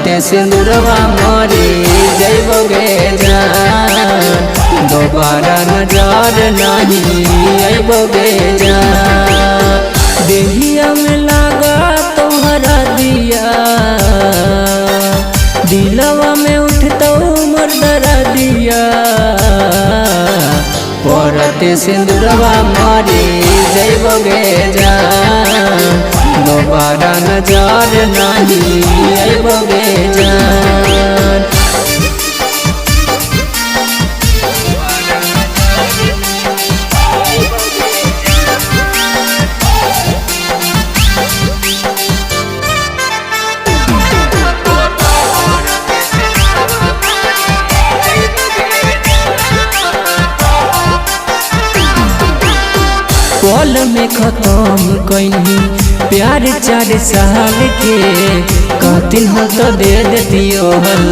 परते सिंदूरवा मरी जइबोगे जान, दोबारा नजर नहीं अइबोगे जान। देहिया में लागा तोहरा दिया, दिलवा में उठता मर्दरा दिया, परते सिंदूरवा मरी जइबोगे जान, दोबारा नजर नहीं अइबोगे जान। पल में खत्म कहीं प्यार 4 साल के, कहती हो तो दे देती हल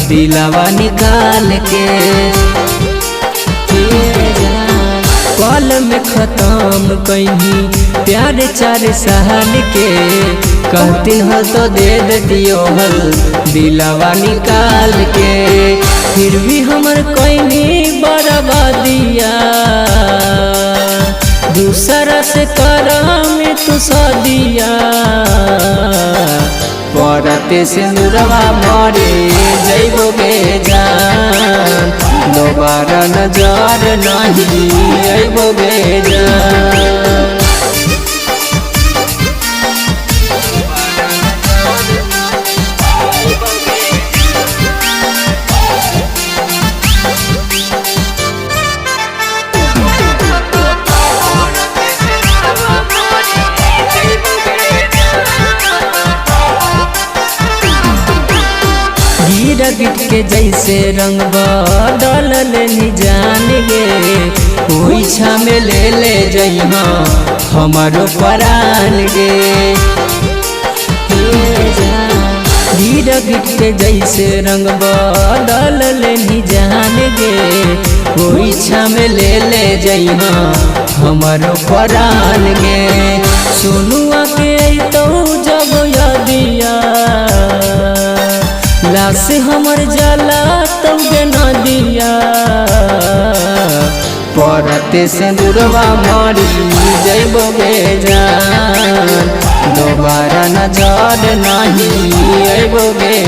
दिलावा निकाल के। पल में खत्म कहीं प्यार 4 साल के, कहती हो तो दे देती हल दिलावा निकाल के। फिर भी हमर कहीं बर्बादिया, दूसरा से में तू सदिया, परते सिंदूरवा मरी जइबोगे जान, दोबारा नजर नहीं अइबोगे जान। गिट के जैसे रंग बदल जान गे, ओइछा में ले जइहा हमारो परान गे। गिट के जैसे रंग बदल जान गे, ओइछा में ले जइहा हमारो परान गे। सुनुआ के तो जब यादिया, लाश हमर जला तौगे नदिया, परते सिंदूरवा मरी जइबोगे जान, दोबारा नजर नहीं अइबोगे